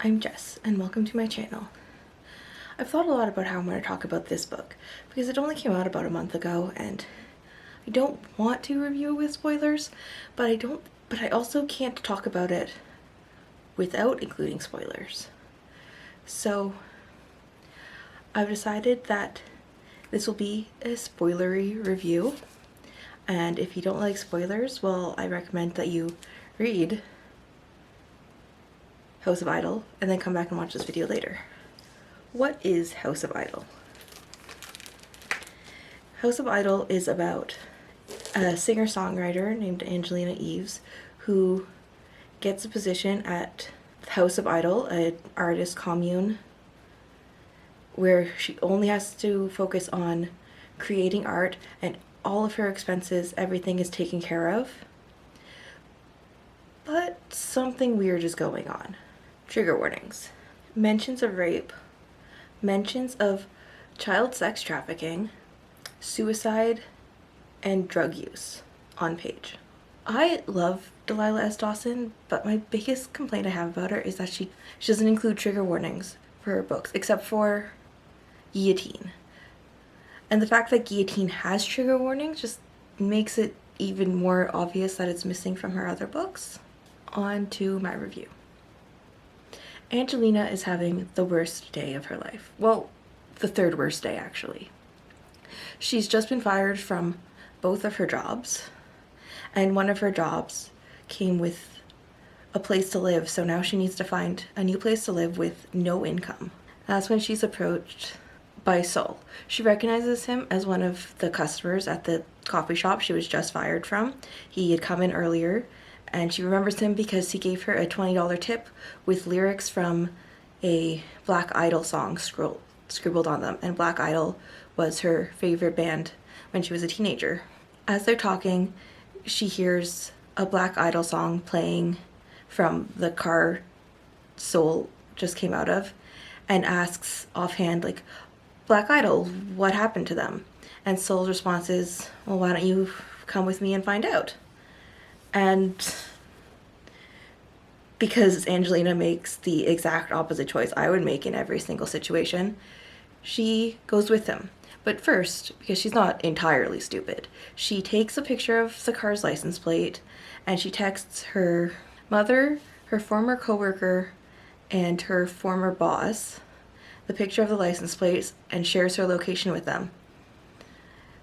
I'm Jess, and welcome to my channel. I've thought a lot about how I'm going to talk about this book, because it only came out about a month ago, and I don't want to review it with spoilers, but I also can't talk about it without including spoilers. So I've decided that this will be a spoilery review, and if you don't like spoilers, well, I recommend that you read House of Idyll and then come back and watch this video later. What is House of Idyll? House of Idyll is about a singer-songwriter named Angelina Eves who gets a position at House of Idyll, an artist commune where she only has to focus on creating art and all of her expenses, everything is taken care of. But something weird is going on. Trigger warnings. Mentions of rape, mentions of child sex trafficking, suicide, and drug use on page. I love Delilah as Dawson, but my biggest complaint I have about her is that she doesn't include trigger warnings for her books, except for Guillotine. And the fact that Guillotine has trigger warnings just makes it even more obvious that it's missing from her other books. On to my review. Angelina is having the worst day of her life. Well, the third worst day, actually. She's just been fired from both of her jobs, and one of her jobs came with a place to live, so now she needs to find a new place to live with no income. That's when she's approached by Sol. She recognizes him as one of the customers at the coffee shop she was just fired from. He had come in earlier, and she remembers him because he gave her a $20 tip with lyrics from a Black Idyll song scribbled on them, and Black Idyll was her favorite band when she was a teenager. As they're talking, she hears a Black Idyll song playing from the car Sol just came out of, and asks offhand, like, Black Idyll, what happened to them? And Sol's response is, well, why don't you come with me and find out? And because Angelina makes the exact opposite choice I would make in every single situation, she goes with him. But first, because she's not entirely stupid, she takes a picture of the car's license plate and she texts her mother, her former coworker, and her former boss the picture of the license plates and shares her location with them,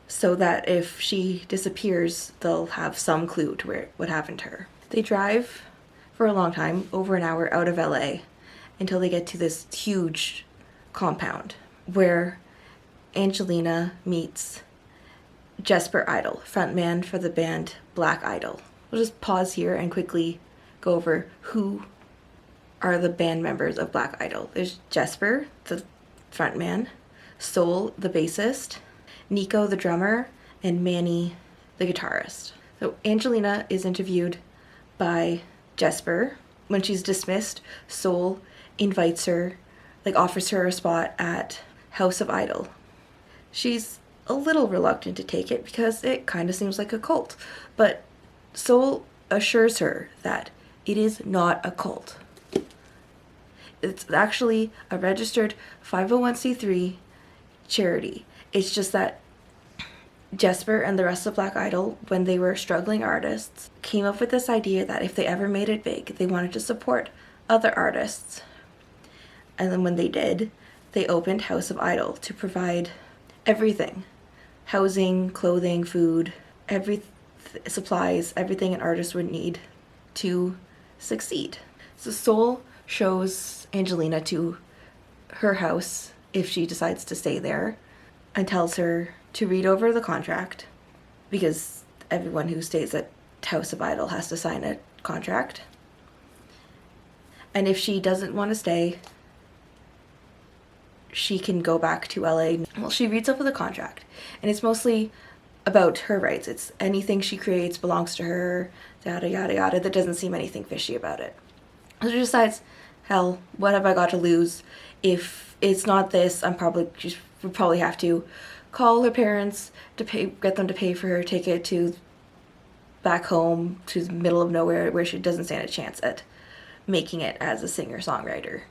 so that if she disappears, they'll have some clue to what happened to her. They drive for a long time, over an hour, out of LA, until they get to this huge compound where Angelina meets Jesper Idyll, frontman for the band Black Idyll. We'll just pause here and quickly go over who are the band members of Black Idyll. There's Jesper, the frontman, Sol, the bassist, Nico, the drummer, and Manny, the guitarist. So Angelina is interviewed by Jesper. When she's dismissed, Sol invites her, offers her a spot at House of Idyll. She's a little reluctant to take it because it kind of seems like a cult, but Sol assures her that it is not a cult. It's actually a registered 501c3 charity. It's just that Jesper and the rest of Black Idyll, when they were struggling artists, came up with this idea that if they ever made it big, they wanted to support other artists. And then when they did, they opened House of Idyll to provide everything. Housing, clothing, food, supplies, everything an artist would need to succeed. So Sol shows Angelina to her house if she decides to stay there, and tells her to read over the contract, because everyone who stays at House of Idyll has to sign a contract. And if she doesn't want to stay, she can go back to LA. Well, she reads over the contract, and it's mostly about her rights. It's anything she creates belongs to her, yada yada yada. There doesn't seem anything fishy about it. So she decides, hell, what have I got to lose? If it's not this, she would probably have to call her parents to get them to pay for her ticket to back home to the middle of nowhere where she doesn't stand a chance at making it as a singer-songwriter.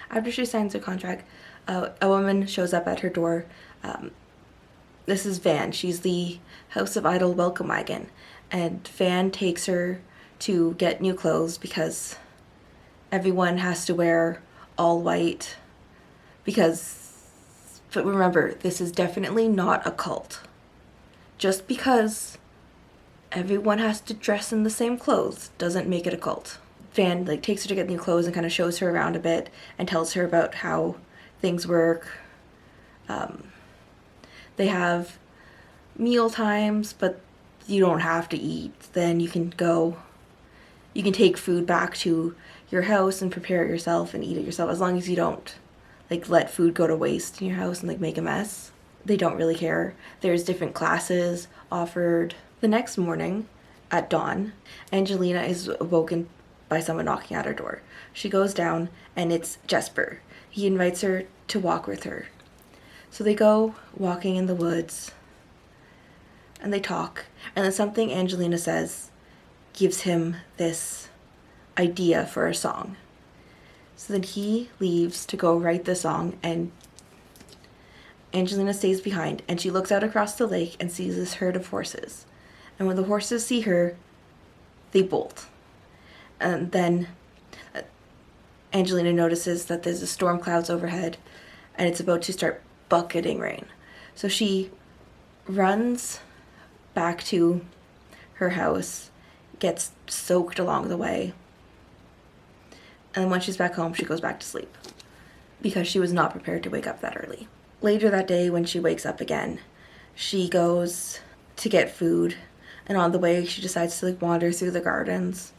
After she signs her contract, a woman shows up at her door. This is Van. She's the House of Idyll welcome wagon, and Van takes her to get new clothes because everyone has to wear all white but remember, this is definitely not a cult. Just because everyone has to dress in the same clothes doesn't make it a cult. Van takes her to get new clothes and kind of shows her around a bit and tells her about how things work. They have meal times, but you don't have to eat. Then you can take food back to your house and prepare it yourself and eat it yourself, as long as you don't let food go to waste in your house and make a mess. They don't really care. There's different classes offered. The next morning at dawn, Angelina is awoken by someone knocking at her door. She goes down and it's Jesper. He invites her to walk with her. So they go walking in the woods and they talk, and then something Angelina says gives him this idea for a song. So then he leaves to go write the song, and Angelina stays behind, and she looks out across the lake and sees this herd of horses. And when the horses see her, they bolt. And then Angelina notices that there's a storm clouds overhead and it's about to start bucketing rain. So she runs back to her house, gets soaked along the way, and when she's back home, she goes back to sleep because she was not prepared to wake up that early. Later that day, when she wakes up again, she goes to get food, and on the way, she decides to wander through the gardens,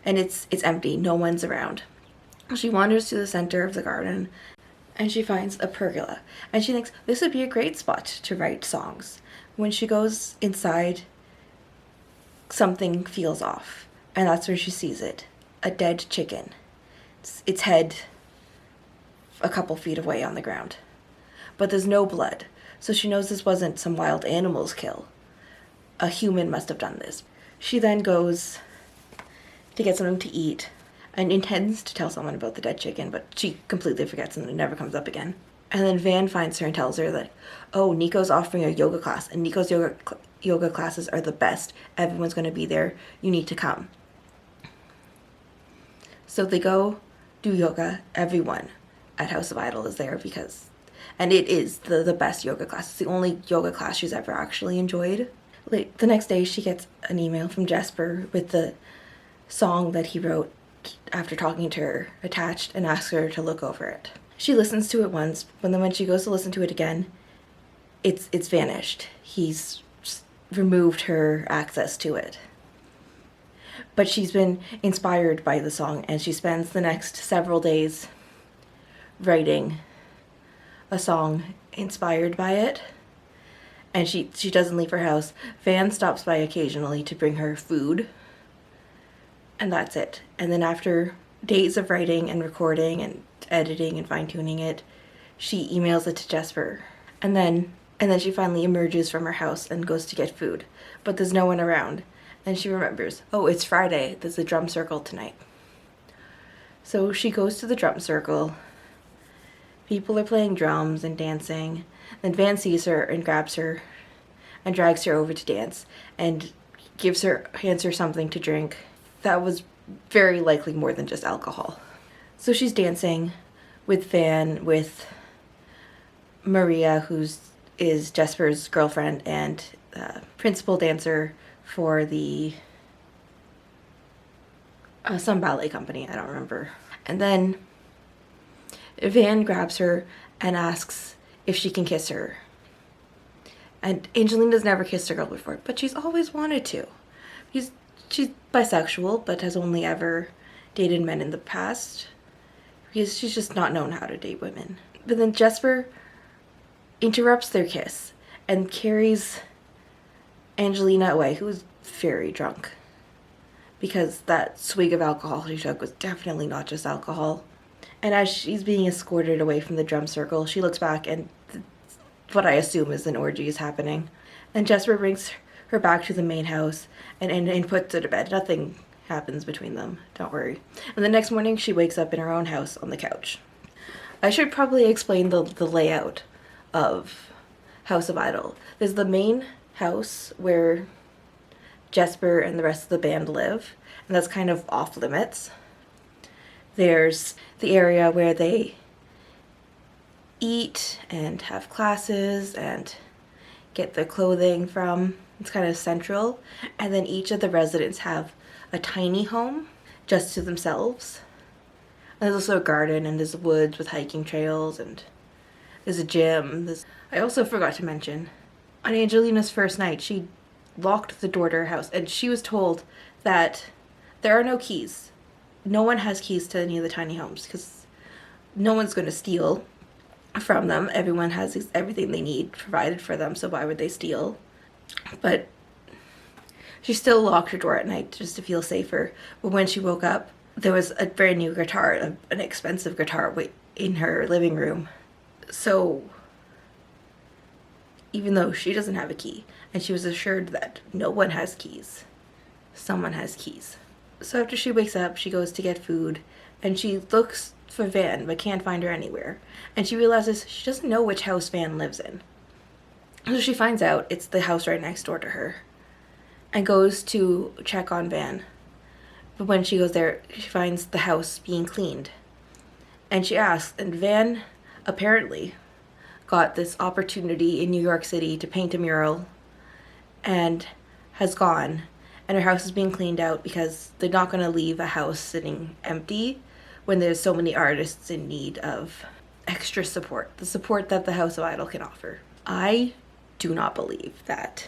and it's empty. No one's around. She wanders to the center of the garden, and she finds a pergola, and she thinks this would be a great spot to write songs. When she goes inside, something feels off, and that's where she sees it. A dead chicken. Its head a couple feet away on the ground. But there's no blood, so she knows this wasn't some wild animal's kill. A human must have done this. She then goes to get something to eat and intends to tell someone about the dead chicken, but she completely forgets and it never comes up again. And then Van finds her and tells her that, oh, Nico's offering a yoga class, and Nico's yoga classes are the best. Everyone's going to be there. You need to come. So they go do yoga. Everyone at House of Idyll is there and it is the best yoga class. It's the only yoga class she's ever actually enjoyed. The next day, she gets an email from Jesper with the song that he wrote after talking to her attached, and asks her to look over it. She listens to it once, but then when she goes to listen to it again, it's vanished. He's removed her access to it. But she's been inspired by the song, and she spends the next several days writing a song inspired by it. And she doesn't leave her house. Van stops by occasionally to bring her food. And that's it. And then after days of writing and recording and editing and fine-tuning it, she emails it to Jesper. And then she finally emerges from her house and goes to get food. But there's no one around. And she remembers, oh, it's Friday. There's a drum circle tonight. So she goes to the drum circle. People are playing drums and dancing. Then Van sees her and grabs her and drags her over to dance and hands her something to drink. That was very likely more than just alcohol. So she's dancing with Van, with Maria, is Jesper's girlfriend and principal dancer for the some ballet company, I don't remember. And then Van grabs her and asks if she can kiss her. And Angelina's never kissed a girl before, but she's always wanted to. She's bisexual, but has only ever dated men in the past. Because she's just not known how to date women. But then Jesper interrupts their kiss and carries Angelina away, who's very drunk. Because that swig of alcohol she took was definitely not just alcohol. And as she's being escorted away from the drum circle, she looks back and what I assume is an orgy is happening. And Jesper brings her back to the main house and puts her to bed. Nothing happens between them. Don't worry. And the next morning, she wakes up in her own house on the couch. I should probably explain the layout of House of Idyll. There's the main house where Jesper and the rest of the band live, and that's kind of off limits. There's the area where they eat and have classes and get their clothing from. It's kind of central. And then each of the residents have a tiny home just to themselves. And there's also a garden, and there's woods with hiking trails, and there's a gym. I also forgot to mention, on Angelina's first night, she locked the door to her house, and she was told that there are no keys. No one has keys to any of the tiny homes because no one's going to steal from them. Everyone has everything they need provided for them, so why would they steal? But she still locked her door at night just to feel safer. But when she woke up, there was a brand new guitar, an expensive guitar in her living room. So even though she doesn't have a key, and she was assured that no one has keys, someone has keys. So after she wakes up, she goes to get food, and she looks for Van, but can't find her anywhere. And she realizes she doesn't know which house Van lives in. So she finds out it's the house right next door to her, and goes to check on Van. But when she goes there, she finds the house being cleaned. And she asks, and Van apparently got this opportunity in New York City to paint a mural and has gone. And her house is being cleaned out because they're not going to leave a house sitting empty when there's so many artists in need of extra support, the support that the House of Idyll can offer. I do not believe that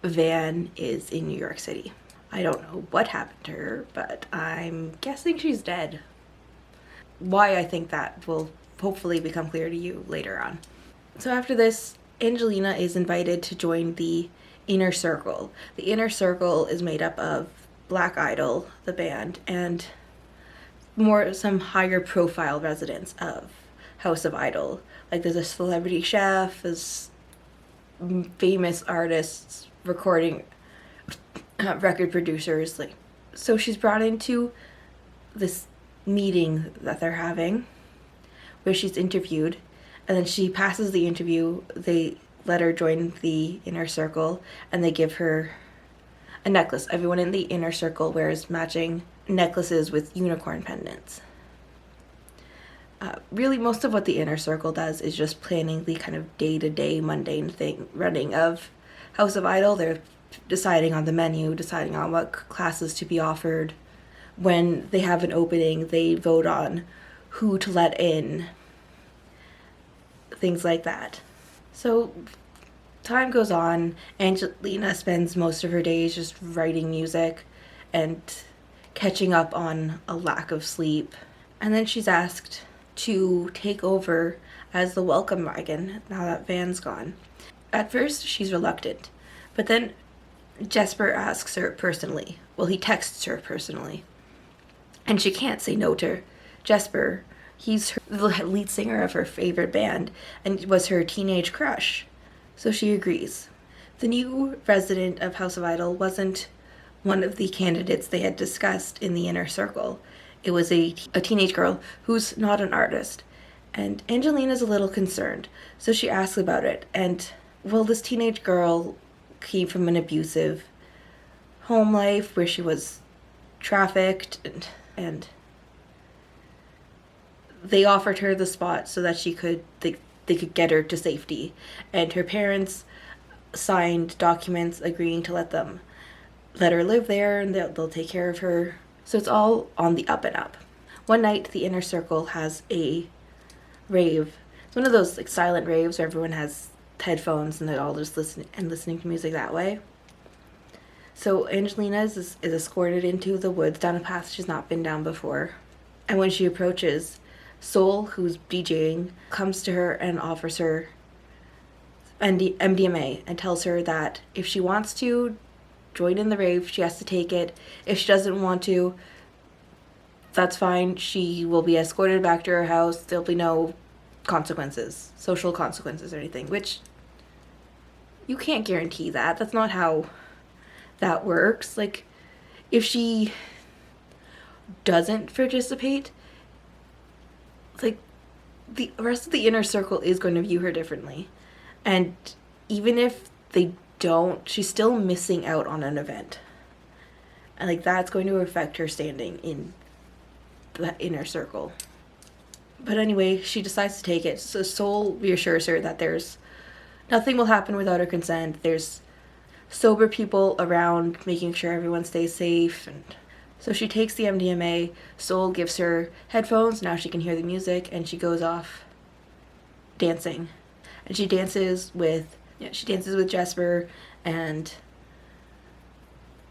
Van is in New York City. I don't know what happened to her, but I'm guessing she's dead. Why I think that will hopefully become clear to you later on. So after this, Angelina is invited to join the Inner Circle. The Inner Circle is made up of Black Idyll, the band, and some higher profile residents of House of Idyll. Like there's a celebrity chef, there's famous artists, recording record producers. So she's brought into this meeting that they're having where she's interviewed, and then she passes the interview. They let her join the Inner Circle, and they give her a necklace. Everyone in the Inner Circle wears matching necklaces with unicorn pendants. Really, most of what the Inner Circle does is just planning the kind of day-to-day mundane running of House of Idyll. They're deciding on the menu, deciding on what classes to be offered. When they have an opening, they vote on who to let in, things like that. So time goes on. Angelina spends most of her days just writing music and catching up on a lack of sleep. And then she's asked to take over as the welcome wagon now that Van's gone. At first, she's reluctant, but then Jesper asks her personally. Well, he texts her personally. And she can't say no to Jesper. He's the lead singer of her favorite band and was her teenage crush. So she agrees. The new resident of House of Idyll wasn't one of the candidates they had discussed in the Inner Circle. It was a teenage girl who's not an artist. And Angelina's a little concerned, so she asks about it. And, well, this teenage girl came from an abusive home life where she was trafficked, and they offered her the spot so that they could get her to safety. And her parents signed documents agreeing to let her live there, and they'll take care of her. So it's all on the up and up. One night, the Inner Circle has a rave. It's one of those silent raves where everyone has headphones and they're all just listening to music that way. So Angelina is escorted into the woods down a path she's not been down before. And when she approaches, Soul, who's DJing, comes to her and offers her MDMA and tells her that if she wants to join in the rave, she has to take it. If she doesn't want to, that's fine. She will be escorted back to her house. There'll be no consequences, social consequences or anything, which you can't guarantee that. That's not how that works. if she doesn't participate, like, the rest of the inner circle is going to view her differently. And even if they don't, she's still missing out on an event. And like, that's going to affect her standing in the inner circle. But anyway, she decides to take it. So Soul reassures her that nothing will happen without her consent. There's sober people around making sure everyone stays safe. And so she takes the MDMA. Soul gives her headphones. Now she can hear the music, and she goes off dancing. And she dances with Jesper and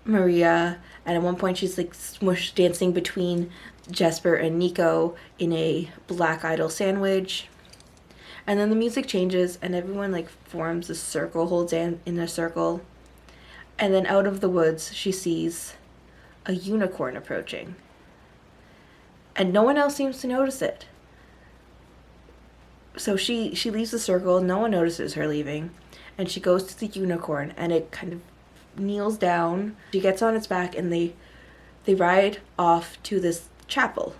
Maria. And at one point she's like smush dancing between Jesper and Nico in a Black Idyll sandwich. And then the music changes and everyone like forms a circle, holds in a circle. And then out of the woods she sees a unicorn approaching. And no one else seems to notice it. So she leaves the circle, no one notices her leaving, and she goes to the unicorn, and it kind of kneels down. She gets on its back, and they ride off to this chapel.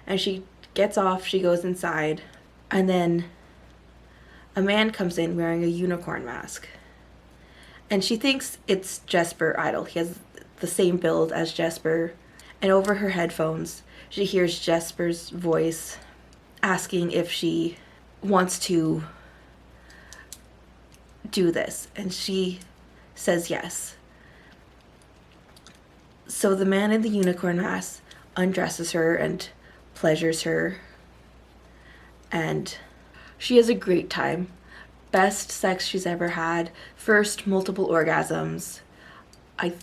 And she gets off, she goes inside, and then a man comes in wearing a unicorn mask. And she thinks it's Jesper Idyll. He has the same build as Jesper. And over her headphones, she hears Jesper's voice asking if she wants to do this. And she says yes. So the man in the unicorn mask undresses her and pleasures her. And she has a great time. Best sex she's ever had. First, multiple orgasms. I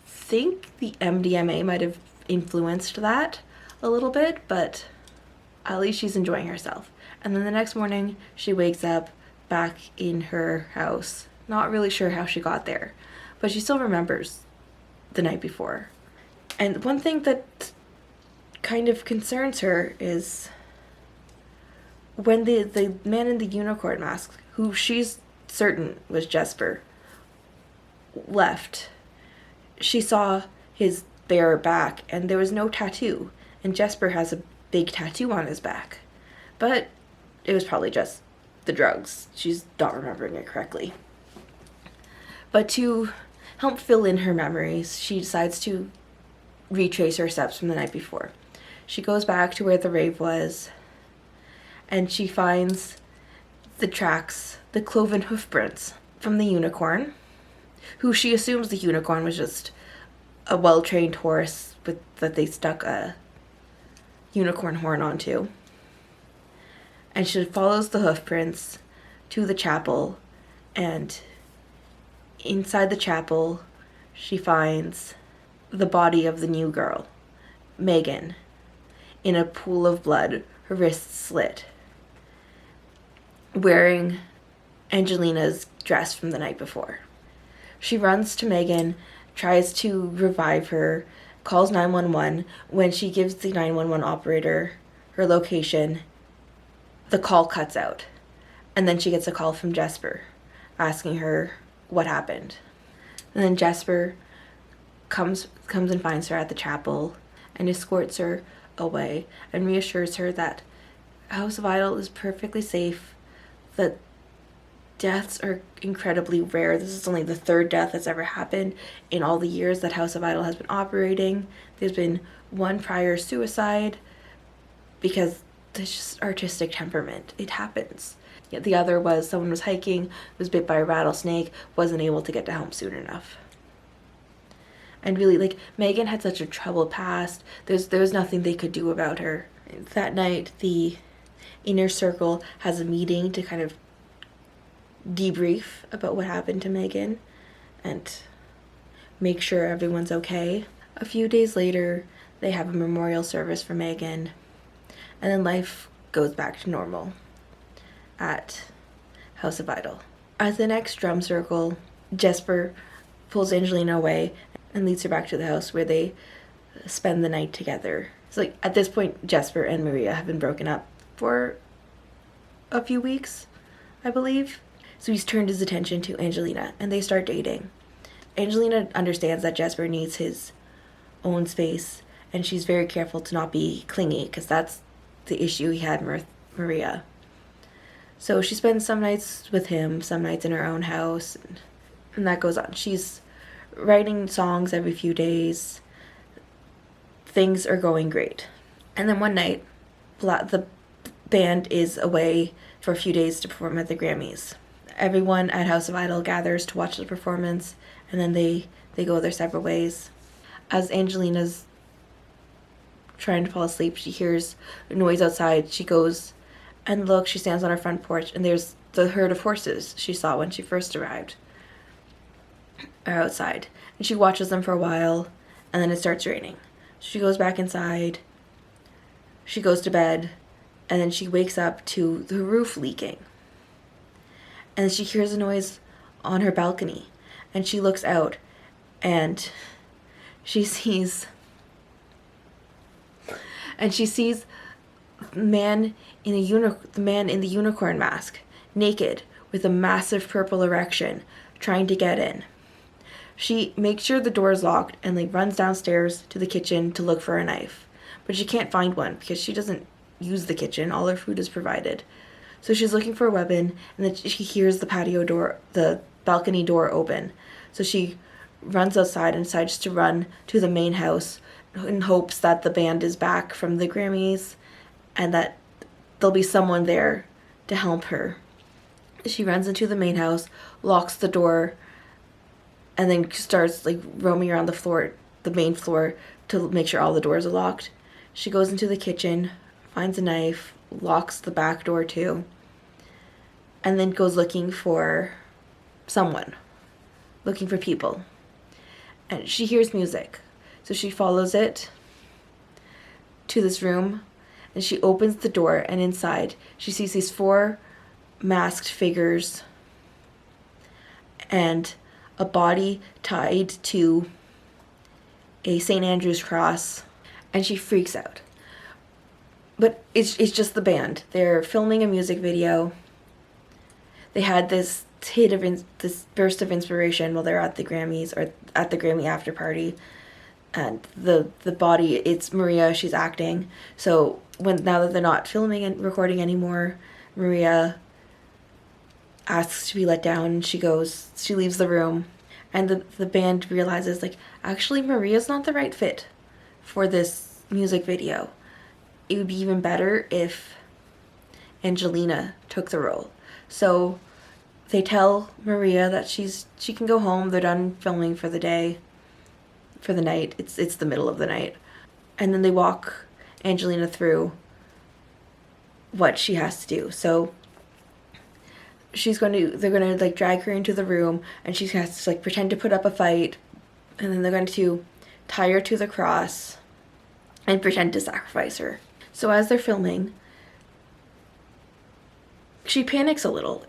think the MDMA might have influenced that a little bit, but at least she's enjoying herself. And then the next morning, she wakes up back in her house. Not really sure how she got there, but she still remembers the night before. And one thing that kind of concerns her is when the man in the unicorn mask, who she's certain was Jesper, left, she saw his bare back and there was no tattoo. And Jesper has a big tattoo on his back. But it was probably just the drugs. She's not remembering it correctly. But to help fill in her memories, she decides to retrace her steps from the night before. She goes back to where the rave was, and she finds the tracks, the cloven hoof prints from the unicorn, who she assumes the unicorn was just a well-trained horse that they stuck a unicorn horn onto. And she follows the hoof prints to the chapel, and inside the chapel she finds the body of the new girl, Megan, in a pool of blood, her wrists slit, wearing Angelina's dress from the night before. She runs to Megan, tries to revive her, calls 911. When she gives the 911 operator her location, the call cuts out. And then she gets a call from Jesper asking her what happened. And then Jesper comes and finds her at the chapel and escorts her away and reassures her that House of Idyll is perfectly safe, that deaths are incredibly rare. This is only the third death that's ever happened in all the years that House of Idyll has been operating. There's been one prior suicide because there's just artistic temperament. It happens. Yet the other was someone was hiking, was bit by a rattlesnake, wasn't able to get to home soon enough. And really, like, Megan had such a troubled past. There was nothing they could do about her. That night, the inner circle has a meeting to kind of debrief about what happened to Megan and make sure everyone's okay. A few days later, they have a memorial service for Megan, and then life goes back to normal at House of Idyll. At the next drum circle, Jesper pulls Angelina away and leads her back to the house where they spend the night together. So, like, at this point, Jesper and Maria have been broken up for a few weeks, I believe. So he's turned his attention to Angelina, and they start dating. Angelina understands that Jesper needs his own space, and she's very careful to not be clingy, because that's the issue he had with Maria. So she spends some nights with him, some nights in her own house, and that goes on. She's writing songs every few days. Things are going great. And then one night, the band is away for a few days to perform at the Grammys. Everyone at House of Idyll gathers to watch the performance, and then they go their separate ways. As Angelina's trying to fall asleep, she hears a noise outside. She goes and looks. She stands on her front porch, and there's the herd of horses she saw when she first arrived are outside. And she watches them for a while, and then it starts raining. She goes back inside. She goes to bed, and then she wakes up to the roof leaking. And she hears a noise on her balcony, and she looks out, and she sees the man in the unicorn mask, naked, with a massive purple erection, trying to get in. She makes sure the door is locked and runs downstairs to the kitchen to look for a knife. But she can't find one because she doesn't use the kitchen. All her food is provided. So she's looking for a weapon, and then she hears the balcony door open. So she runs outside and decides to run to the main house in hopes that the band is back from the Grammys and that there'll be someone there to help her. She runs into the main house, locks the door, and then starts roaming around the main floor to make sure all the doors are locked. She goes into the kitchen, finds a knife, locks the back door too, and then goes looking for someone, looking for people. And she hears music. So she follows it to this room, and she opens the door, and inside she sees these 4 masked figures and a body tied to a St. Andrew's cross, and she freaks out. But it's just the band. They're filming a music video. They had this this burst of inspiration while they're at the Grammys, or at the Grammy after party. And the body, it's Maria, she's acting. So now that they're not filming and recording anymore, Maria asks to be let down, and she leaves the room. And the band realizes, actually Maria's not the right fit for this music video. It would be even better if Angelina took the role. So they tell Maria that she can go home. They're done filming for the night. It's the middle of the night. And then they walk Angelina through what she has to do. So they're going to drag her into the room, and she has to pretend to put up a fight, and then they're going to tie her to the cross and pretend to sacrifice her. So as they're filming, she panics a little.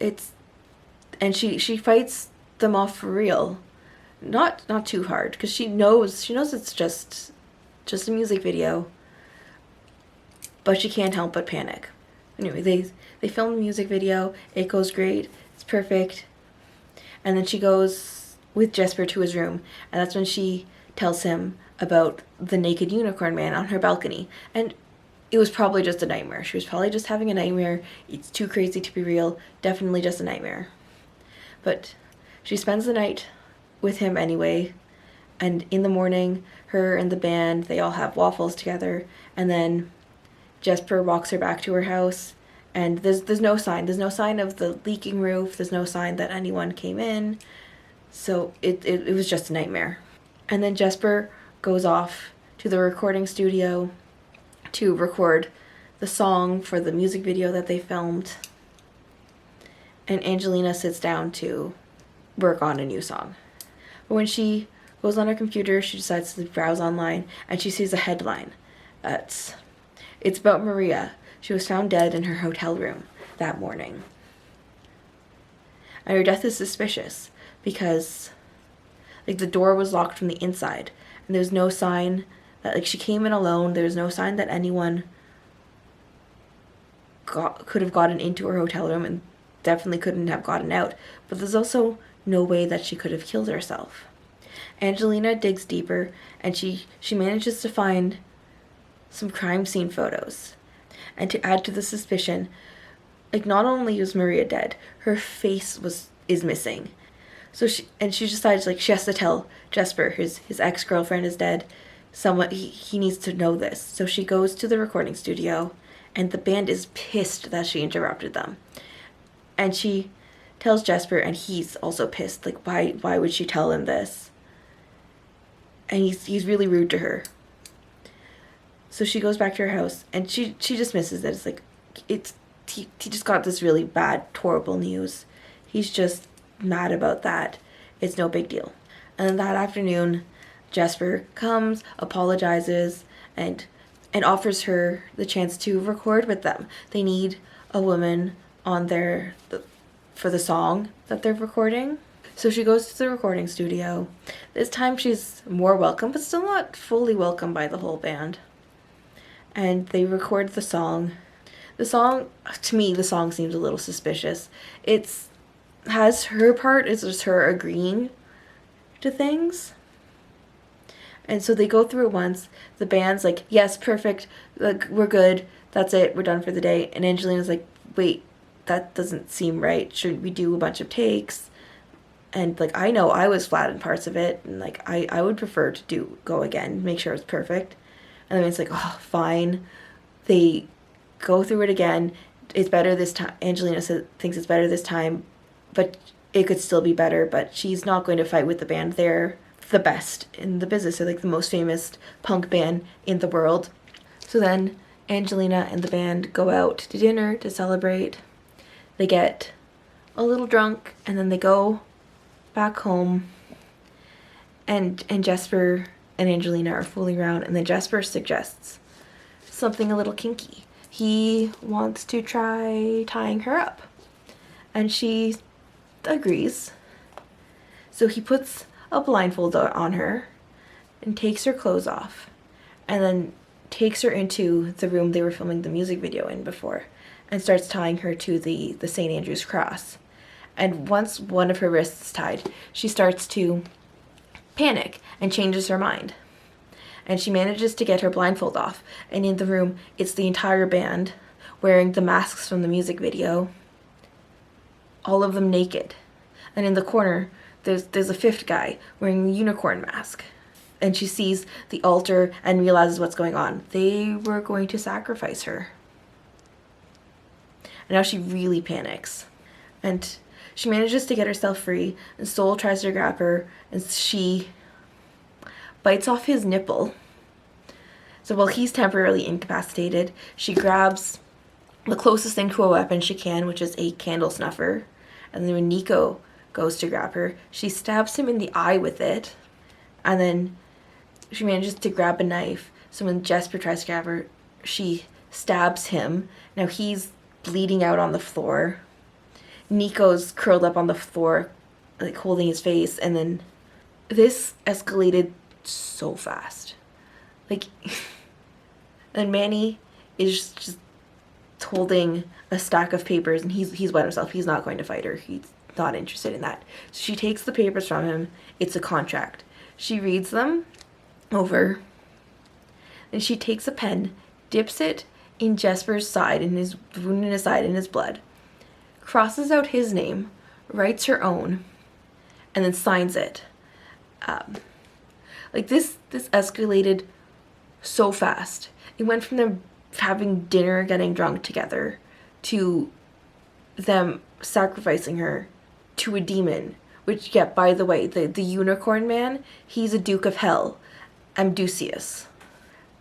And she fights them off for real. Not too hard, because she knows it's just a music video, but she can't help but panic. Anyway, they film the music video. It goes great. It's perfect. And then she goes with Jesper to his room, and that's when she tells him about the naked unicorn man on her balcony. And it was probably just a nightmare. She was probably just having a nightmare. It's too crazy to be real. Definitely just a nightmare. But she spends the night with him anyway, and in the morning, her and the band, they all have waffles together, and then Jesper walks her back to her house, and there's no sign of the leaking roof. There's no sign that anyone came in. So it was just a nightmare. And then Jesper goes off to the recording studio to record the song for the music video that they filmed. And Angelina sits down to work on a new song. But when she goes on her computer, she decides to browse online, and she sees a headline. It's about Maria. She was found dead in her hotel room that morning. And her death is suspicious because the door was locked from the inside, and there's no sign that she came in alone. There's no sign that anyone could have gotten into her hotel room, and definitely couldn't have gotten out. But there's also no way that she could have killed herself. Angelina digs deeper, and she manages to find some crime scene photos. And to add to the suspicion, like, not only was Maria dead, her face is missing. So she decides, like, she has to tell Jesper his ex-girlfriend is dead. Someone he needs to know this. So she goes to the recording studio, and the band is pissed that she interrupted them. And she tells Jesper, and he's also pissed. Like, why would she tell him this? And he's really rude to her. So she goes back to her house, and she dismisses it. It's like, he just got this really bad, horrible news. He's just mad about that. It's no big deal. And then that afternoon, Jesper comes, apologizes, and offers her the chance to record with them. They need a woman on for the song that they're recording. So she goes to the recording studio. This time she's more welcome, but still not fully welcome by the whole band. And they record the song. To me, the song seems a little suspicious. Has her part is just her agreeing to things. And so they go through it once. The band's like, yes, perfect. Like, we're good. That's it. We're done for the day. And Angelina's like, wait, that doesn't seem right. Should we do a bunch of takes? And, like, I know I was flat in parts of it. And, like, I would prefer to go again, make sure it's perfect. And then it's like, oh, fine. They go through it again. It's better this time. Angelina thinks it's better this time, but it could still be better. But she's not going to fight with the band. They're the best in the business. They're, like, the most famous punk band in the world. So then Angelina and the band go out to dinner to celebrate. They get a little drunk, and then they go back home. And Jesper and Angelina are fooling around, and then Jesper suggests something a little kinky. He wants to try tying her up, and she agrees. So he puts a blindfold on her and takes her clothes off, and then takes her into the room they were filming the music video in before, and starts tying her to the St. Andrew's cross. And once one of her wrists is tied, she starts to panic and changes her mind. And she manages to get her blindfold off. And in the room, it's the entire band wearing the masks from the music video, all of them naked. And in the corner, there's a fifth guy wearing a unicorn mask. And she sees the altar and realizes what's going on. They were going to sacrifice her. And now she really panics. And she manages to get herself free, and Soul tries to grab her, and she bites off his nipple. So while he's temporarily incapacitated, she grabs the closest thing to a weapon she can, which is a candle snuffer. And then when Nico goes to grab her, she stabs him in the eye with it. And then she manages to grab a knife. So when Jesper tries to grab her, she stabs him. Now he's bleeding out on the floor. Nico's curled up on the floor, like, holding his face. And then this escalated so fast. Like, and Manny is just holding a stack of papers, and he's wet himself. He's not going to fight her. He's not interested in that. So she takes the papers from him. It's a contract. She reads them over, and she takes a pen, dips it in Jesper's side, in his wound in his side, in his blood, crosses out his name, writes her own, and then signs it. Like, this escalated so fast. It went from them having dinner, getting drunk together, to them sacrificing her to a demon. Which, yeah, by the way, the unicorn man, he's a Duke of Hell, Amdusius.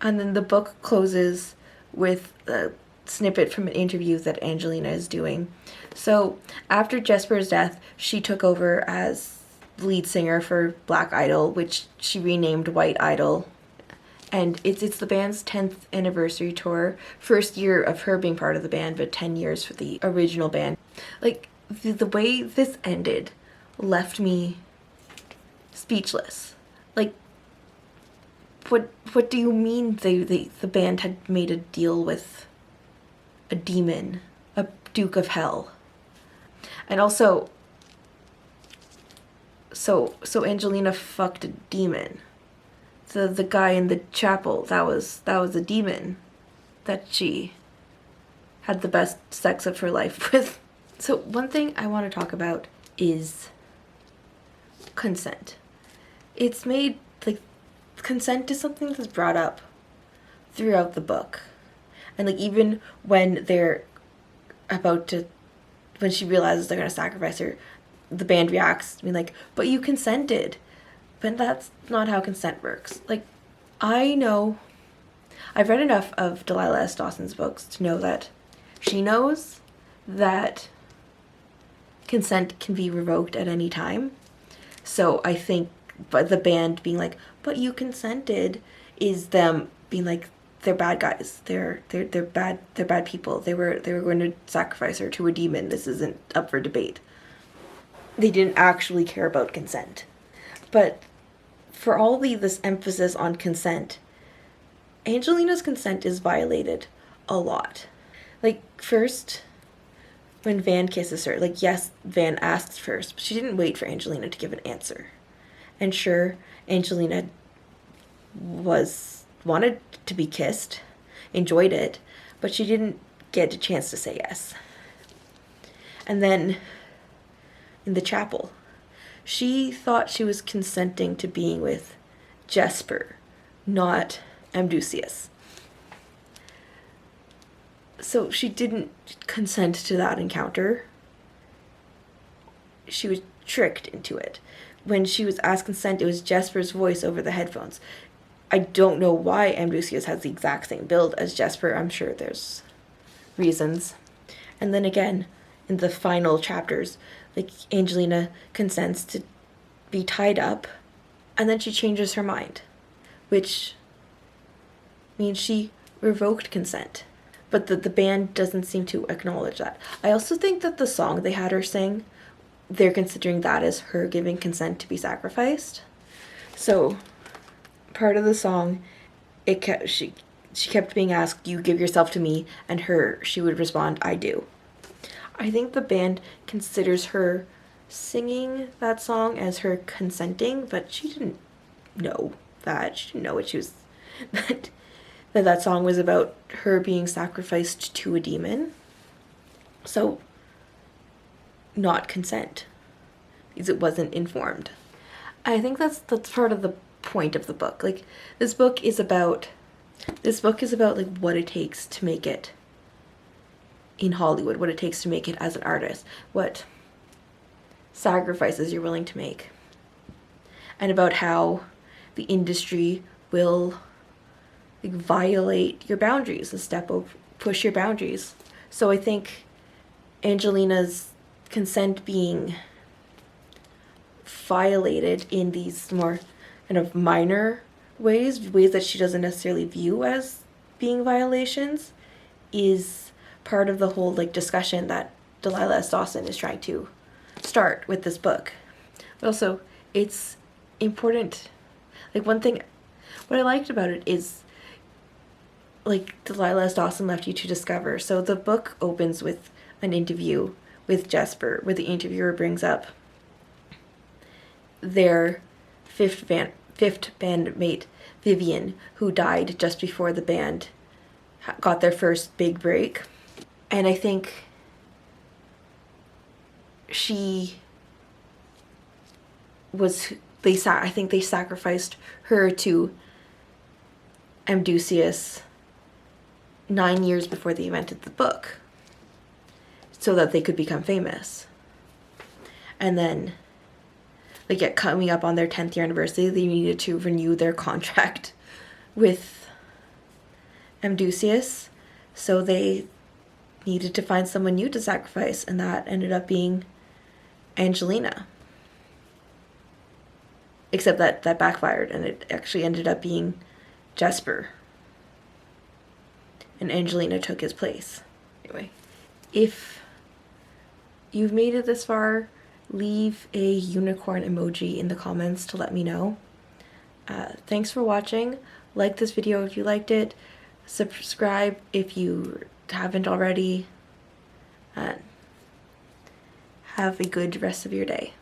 And then the book closes with a snippet from an interview that Angelina is doing. So after Jesper's death, she took over as lead singer for Black Idyll, which she renamed White Idyll. And it's the band's 10th anniversary tour. First year of her being part of the band, but 10 years for the original band. Like, the way this ended left me speechless. Like, what do you mean the band had made a deal with a demon, a Duke of Hell? And also, so Angelina fucked a demon. The guy in the chapel, that was a demon that she had the best sex of her life with. So one thing I want to talk about is consent. It's made, like, consent is something that's brought up throughout the book. And, like, even when they're about to, when she realizes they're going to sacrifice her, the band reacts, I mean, like, but you consented. But that's not how consent works. Like, I know, I've read enough of Delilah S. Dawson's books to know that she knows that consent can be revoked at any time. So I think, but the band being like, but you consented, is them being like, they're bad guys. They're bad people. They were going to sacrifice her to a demon. This isn't up for debate. They didn't actually care about consent. But for all this emphasis on consent, Angelina's consent is violated a lot. Like, first, when Van kisses her, like, yes, Van asks first, but she didn't wait for Angelina to give an answer. And sure, Angelina wanted to be kissed, enjoyed it, but she didn't get a chance to say yes. And then, in the chapel, she thought she was consenting to being with Jesper, not Amdusias. So she didn't consent to that encounter. She was tricked into it. When she was asked consent, it was Jesper's voice over the headphones. I don't know why Amdusias has the exact same build as Jesper. I'm sure there's reasons. And then again, in the final chapters, like, Angelina consents to be tied up, and then she changes her mind, which means she revoked consent. But the band doesn't seem to acknowledge that. I also think that the song they had her sing, they're considering that as her giving consent to be sacrificed. So part of the song, she kept being asked, "You give yourself to me," and she would respond, "I do." I think the band considers her singing that song as her consenting, but she didn't know that. She didn't know what she was, that song was about her being sacrificed to a demon. So, not consent, because it wasn't informed. I think that's part of the point of the book. Like, this book is about like what it takes to make it in Hollywood, what it takes to make it as an artist, what sacrifices you're willing to make, and about how the industry will, like, violate your boundaries push your boundaries. So I think Angelina's consent being violated in these more kind of minor ways that she doesn't necessarily view as being violations, is part of the whole, like, discussion that Delilah S. Dawson is trying to start with this book. But also, it's important. Like, one thing, what I liked about it is, like, Delilah S. Dawson left you to discover. So the book opens with an interview with Jesper, where the interviewer brings up their fifth bandmate, Vivian, who died just before the band got their first big break. And I think I think they sacrificed her to Amdusias 9 years before they invented the book, so that they could become famous. And then, like, coming up on their 10th year anniversary, they needed to renew their contract with Amdusias, so they needed to find someone new to sacrifice, and that ended up being Angelina. Except that backfired, and it actually ended up being Jesper. And Angelina took his place. Anyway, if you've made it this far, leave a unicorn emoji in the comments to let me know. Thanks for watching. Like this video if you liked it. Subscribe if you haven't already. Have a good rest of your day.